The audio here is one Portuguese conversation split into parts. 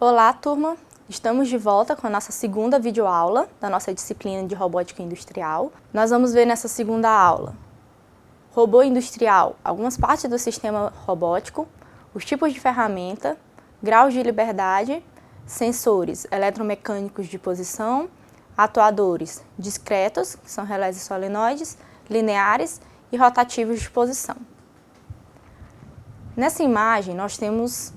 Olá, turma! Estamos de volta com a nossa segunda videoaula da nossa disciplina de Robótica Industrial. Nós vamos ver nessa segunda aula robô industrial, algumas partes do sistema robótico, os tipos de ferramenta, graus de liberdade, sensores eletromecânicos de posição, atuadores discretos, que são relés e solenoides, lineares e rotativos de posição. Nessa imagem, nós temos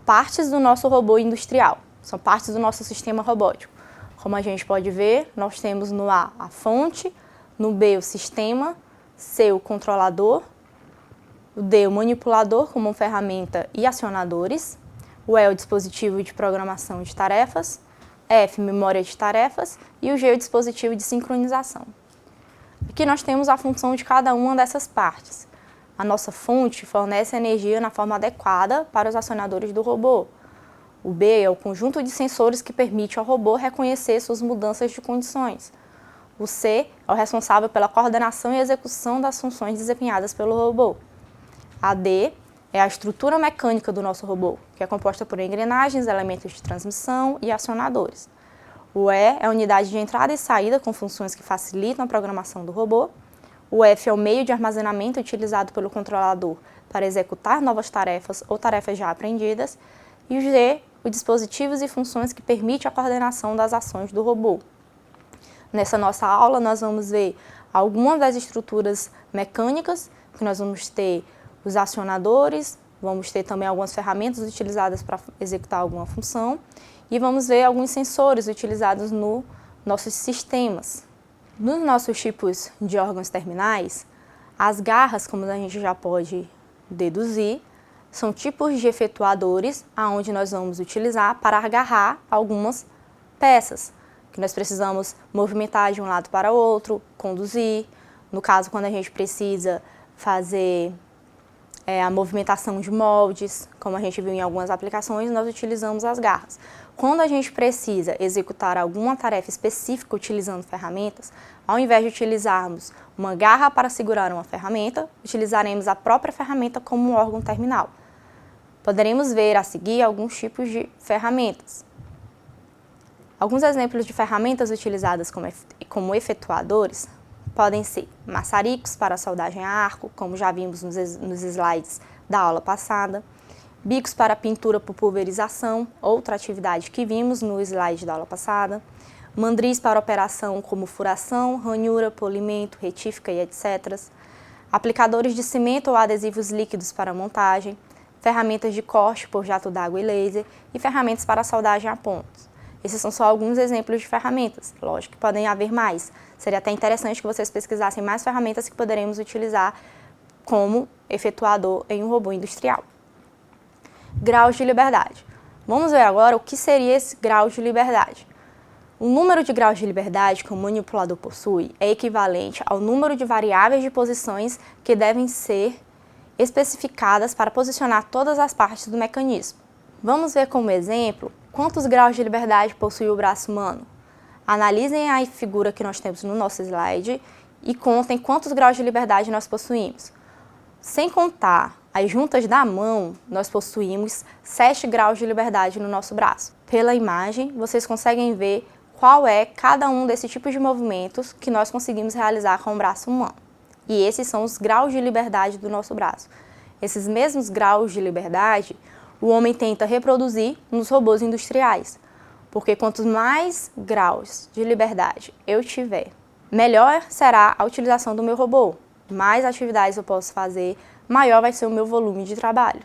partes do nosso robô industrial, são partes do nosso sistema robótico. Como a gente pode ver, nós temos no A a fonte, no B o sistema, C o controlador, o D o manipulador como ferramenta e acionadores, o E o dispositivo de programação de tarefas, F memória de tarefas e o G o dispositivo de sincronização. Aqui nós temos a função de cada uma dessas partes. A nossa fonte fornece energia na forma adequada para os acionadores do robô. O B é o conjunto de sensores que permite ao robô reconhecer suas mudanças de condições. O C é o responsável pela coordenação e execução das funções desempenhadas pelo robô. A D é a estrutura mecânica do nosso robô, que é composta por engrenagens, elementos de transmissão e acionadores. O E é a unidade de entrada e saída com funções que facilitam a programação do robô. O F é o meio de armazenamento utilizado pelo controlador para executar novas tarefas ou tarefas já aprendidas. E o G, os dispositivos e funções que permitem a coordenação das ações do robô. Nessa nossa aula, nós vamos ver algumas das estruturas mecânicas, que nós vamos ter os acionadores, vamos ter também algumas ferramentas utilizadas para executar alguma função, e vamos ver alguns sensores utilizados nos nossos sistemas. Nos nossos tipos de órgãos terminais, as garras, como a gente já pode deduzir, são tipos de efetuadores onde nós vamos utilizar para agarrar algumas peças, que nós precisamos movimentar de um lado para o outro, conduzir. No caso, quando a gente precisa fazer a movimentação de moldes, como a gente viu em algumas aplicações, nós utilizamos as garras. Quando a gente precisa executar alguma tarefa específica utilizando ferramentas, ao invés de utilizarmos uma garra para segurar uma ferramenta, utilizaremos a própria ferramenta como um órgão terminal. Poderemos ver a seguir alguns tipos de ferramentas. Alguns exemplos de ferramentas utilizadas como efetuadores podem ser maçaricos para soldagem a arco, como já vimos nos slides da aula passada, bicos para pintura por pulverização, outra atividade que vimos no slide da aula passada, mandris para operação como furação, ranhura, polimento, retífica e etc., aplicadores de cimento ou adesivos líquidos para montagem, ferramentas de corte por jato d'água e laser e ferramentas para soldagem a pontos. Esses são só alguns exemplos de ferramentas, lógico que podem haver mais. Seria até interessante que vocês pesquisassem mais ferramentas que poderemos utilizar como efetuador em um robô industrial. Graus de liberdade. Vamos ver agora o que seria esse grau de liberdade. O número de graus de liberdade que o manipulador possui é equivalente ao número de variáveis de posições que devem ser especificadas para posicionar todas as partes do mecanismo. Vamos ver como exemplo quantos graus de liberdade possui o braço humano. Analisem a figura que nós temos no nosso slide e contem quantos graus de liberdade nós possuímos. Sem contar as juntas da mão, nós possuímos 7 graus de liberdade no nosso braço. Pela imagem, vocês conseguem ver qual é cada um desses tipos de movimentos que nós conseguimos realizar com o braço humano. E esses são os graus de liberdade do nosso braço. Esses mesmos graus de liberdade, o homem tenta reproduzir nos robôs industriais, porque quantos mais graus de liberdade eu tiver, melhor será a utilização do meu robô, mais atividades eu posso fazer, maior vai ser o meu volume de trabalho.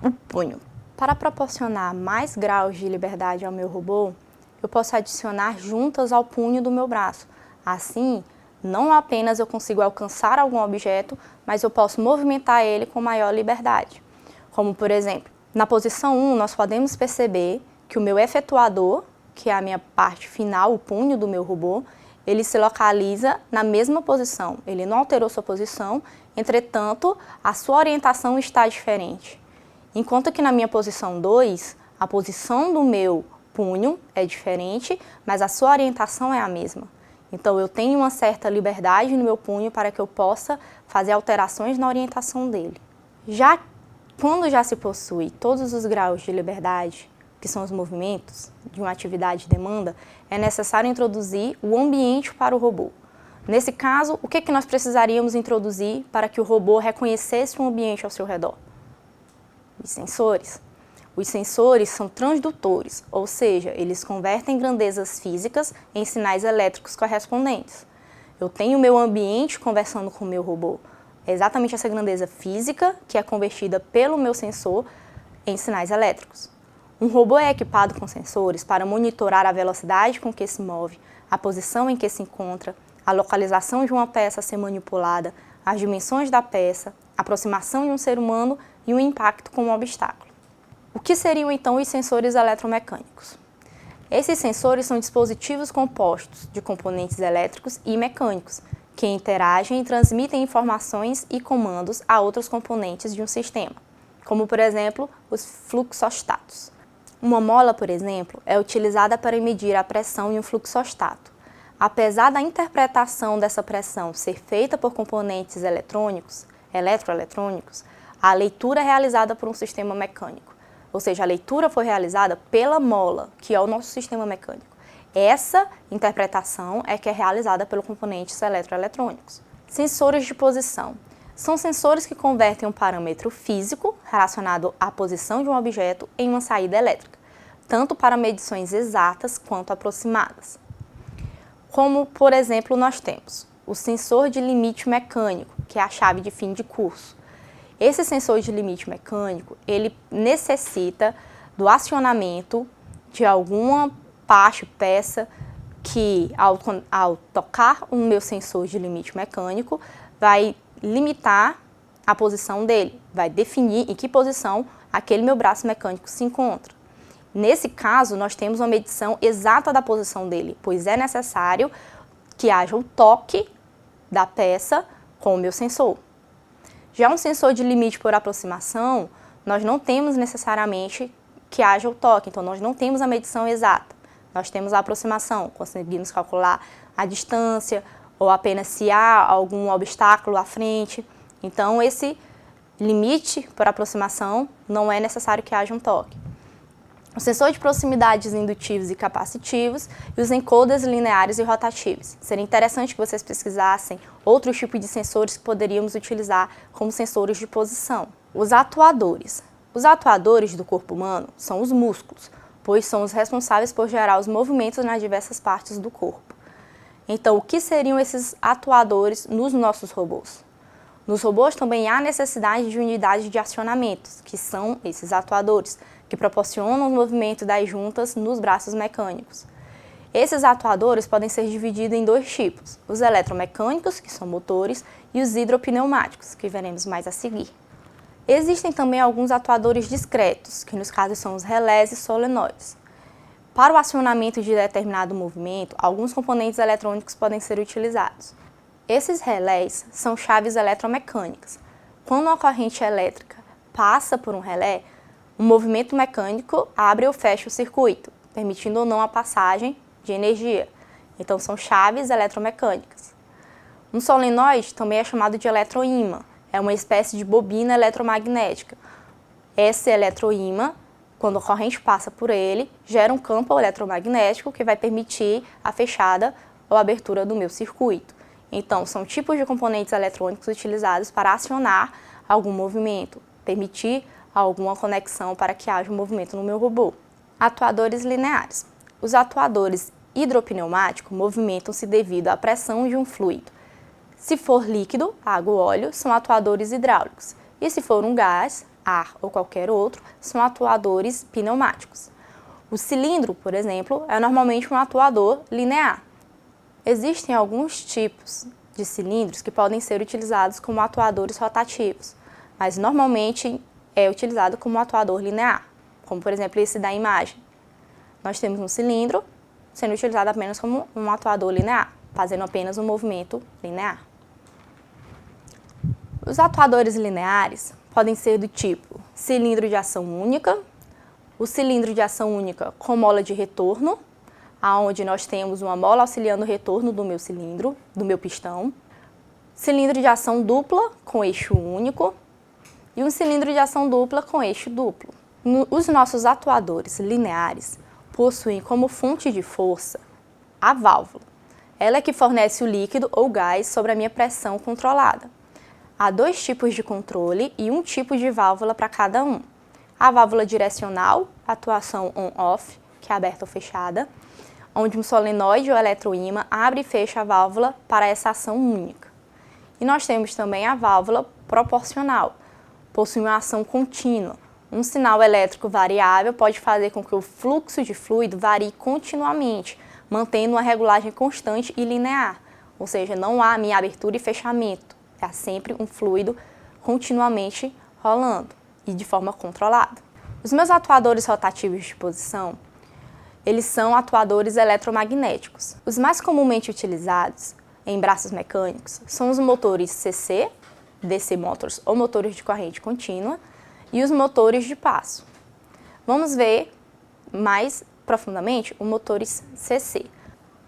O punho. Para proporcionar mais graus de liberdade ao meu robô, eu posso adicionar juntas ao punho do meu braço. Assim, não apenas eu consigo alcançar algum objeto, mas eu posso movimentar ele com maior liberdade. Como, por exemplo, na posição 1, nós podemos perceber que o meu efetuador, que é a minha parte final, o punho do meu robô, ele se localiza na mesma posição. Ele não alterou sua posição, entretanto, a sua orientação está diferente. Enquanto que na minha posição 2, a posição do meu punho é diferente, mas a sua orientação é a mesma. Então, eu tenho uma certa liberdade no meu punho para que eu possa fazer alterações na orientação dele. Quando já se possui todos os graus de liberdade que são os movimentos de uma atividade de demanda, é necessário introduzir o ambiente para o robô. Nesse caso, o que nós precisaríamos introduzir para que o robô reconhecesse um ambiente ao seu redor? Os sensores. Os sensores são transdutores, ou seja, eles convertem grandezas físicas em sinais elétricos correspondentes. Eu tenho o meu ambiente conversando com o meu robô. É exatamente essa grandeza física que é convertida pelo meu sensor em sinais elétricos. Um robô é equipado com sensores para monitorar a velocidade com que se move, a posição em que se encontra, a localização de uma peça a ser manipulada, as dimensões da peça, a aproximação de um ser humano e o impacto com um obstáculo. O que seriam então os sensores eletromecânicos? Esses sensores são dispositivos compostos de componentes elétricos e mecânicos que interagem e transmitem informações e comandos a outros componentes de um sistema, como por exemplo os fluxostatos. Uma mola, por exemplo, é utilizada para medir a pressão em um fluxostato. Apesar da interpretação dessa pressão ser feita por componentes eletroeletrônicos, a leitura é realizada por um sistema mecânico. Ou seja, a leitura foi realizada pela mola, que é o nosso sistema mecânico. Essa interpretação é que é realizada pelos componentes eletroeletrônicos. Sensores de posição. São sensores que convertem um parâmetro físico relacionado à posição de um objeto em uma saída elétrica, tanto para medições exatas quanto aproximadas. Como, por exemplo, nós temos o sensor de limite mecânico, que é a chave de fim de curso. Esse sensor de limite mecânico, ele necessita do acionamento de alguma parte, peça, que ao tocar o meu sensor de limite mecânico, vai limitar a posição dele, vai definir em que posição aquele meu braço mecânico se encontra. Nesse caso, nós temos uma medição exata da posição dele, pois é necessário que haja o toque da peça com o meu sensor. Já um sensor de limite por aproximação, nós não temos necessariamente que haja o toque, então nós não temos a medição exata. Nós temos a aproximação, conseguimos calcular a distância ou apenas se há algum obstáculo à frente. Então, esse limite por aproximação não é necessário que haja um toque. O sensor de proximidades indutivos e capacitivos e os encoders lineares e rotativos. Seria interessante que vocês pesquisassem outros tipos de sensores que poderíamos utilizar como sensores de posição. Os atuadores. Os atuadores do corpo humano são os músculos, pois são os responsáveis por gerar os movimentos nas diversas partes do corpo. Então, o que seriam esses atuadores nos nossos robôs? Nos robôs também há necessidade de unidades de acionamentos, que são esses atuadores, que proporcionam o movimento das juntas nos braços mecânicos. Esses atuadores podem ser divididos em dois tipos, os eletromecânicos, que são motores, e os hidropneumáticos, que veremos mais a seguir. Existem também alguns atuadores discretos, que nos casos são os relés e solenoides. Para o acionamento de determinado movimento, alguns componentes eletrônicos podem ser utilizados. Esses relés são chaves eletromecânicas. Quando uma corrente elétrica passa por um relé, o movimento mecânico abre ou fecha o circuito, permitindo ou não a passagem de energia. Então, são chaves eletromecânicas. Um solenoide também é chamado de eletroímã. É uma espécie de bobina eletromagnética. Esse eletroímã, quando a corrente passa por ele, gera um campo eletromagnético que vai permitir a fechada ou abertura do meu circuito. Então, são tipos de componentes eletrônicos utilizados para acionar algum movimento, permitir alguma conexão para que haja um movimento no meu robô. Atuadores lineares. Os atuadores hidropneumáticos movimentam-se devido à pressão de um fluido. Se for líquido, água ou óleo, são atuadores hidráulicos. E se for um gás, ar ou qualquer outro, são atuadores pneumáticos. O cilindro, por exemplo, é normalmente um atuador linear. Existem alguns tipos de cilindros que podem ser utilizados como atuadores rotativos, mas normalmente é utilizado como atuador linear, como por exemplo esse da imagem. Nós temos um cilindro sendo utilizado apenas como um atuador linear, fazendo apenas um movimento linear. Os atuadores lineares podem ser do tipo cilindro de ação única, o cilindro de ação única com mola de retorno, onde nós temos uma mola auxiliando o retorno do meu cilindro, do meu pistão, cilindro de ação dupla com eixo único, e um cilindro de ação dupla com eixo duplo. Os nossos atuadores lineares possuem como fonte de força a válvula. Ela é que fornece o líquido ou gás sobre a minha pressão controlada. Há 2 tipos de controle e um tipo de válvula para cada um. A válvula direcional, atuação on-off, que é aberta ou fechada, onde um solenoide ou eletroímã abre e fecha a válvula para essa ação única. E nós temos também a válvula proporcional, possui uma ação contínua. Um sinal elétrico variável pode fazer com que o fluxo de fluido varie continuamente, mantendo uma regulagem constante e linear, ou seja, não há minha abertura e fechamento, há sempre um fluido continuamente rolando e de forma controlada. Os meus atuadores rotativos de posição, eles são atuadores eletromagnéticos. Os mais comumente utilizados em braços mecânicos são os motores CC, DC Motors ou motores de corrente contínua, e os motores de passo. Vamos ver mais profundamente os motores CC.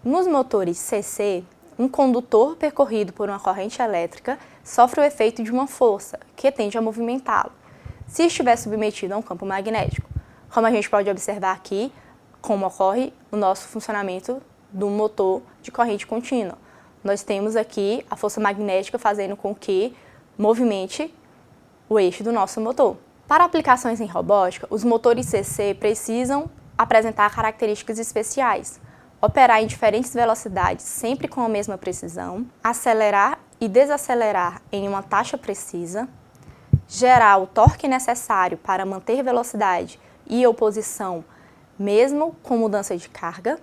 Nos motores CC, um condutor percorrido por uma corrente elétrica sofre o efeito de uma força que tende a movimentá-lo, se estiver submetido a um campo magnético. Como a gente pode observar aqui, como ocorre o nosso funcionamento do motor de corrente contínua. Nós temos aqui a força magnética fazendo com que movimente o eixo do nosso motor. Para aplicações em robótica, os motores CC precisam apresentar características especiais, operar em diferentes velocidades sempre com a mesma precisão, acelerar e desacelerar em uma taxa precisa, gerar o torque necessário para manter velocidade e oposição mesmo com mudança de carga,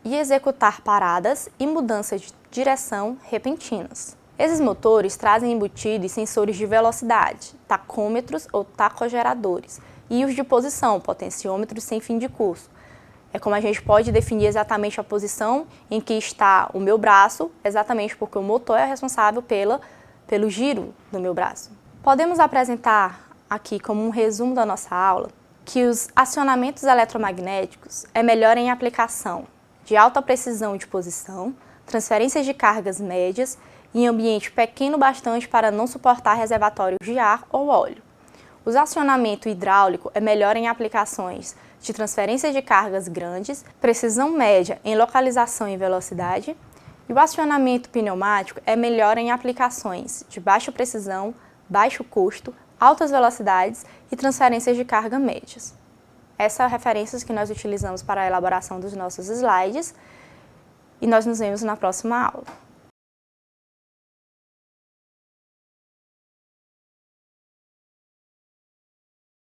e executar paradas e mudanças de direção repentinas. Esses motores trazem embutidos sensores de velocidade, tacômetros ou tacogeradores, e os de posição, potenciômetros sem fim de curso. É como a gente pode definir exatamente a posição em que está o meu braço, exatamente porque o motor é responsável pelo giro do meu braço. Podemos apresentar aqui como um resumo da nossa aula que os acionamentos eletromagnéticos é melhor em aplicação de alta precisão de posição, transferências de cargas médias em ambiente pequeno bastante para não suportar reservatórios de ar ou óleo. O acionamento hidráulico é melhor em aplicações de transferência de cargas grandes, precisão média em localização e velocidade, e o acionamento pneumático é melhor em aplicações de baixa precisão, baixo custo, altas velocidades e transferências de carga médias. Essas são referências que nós utilizamos para a elaboração dos nossos slides e nós nos vemos na próxima aula.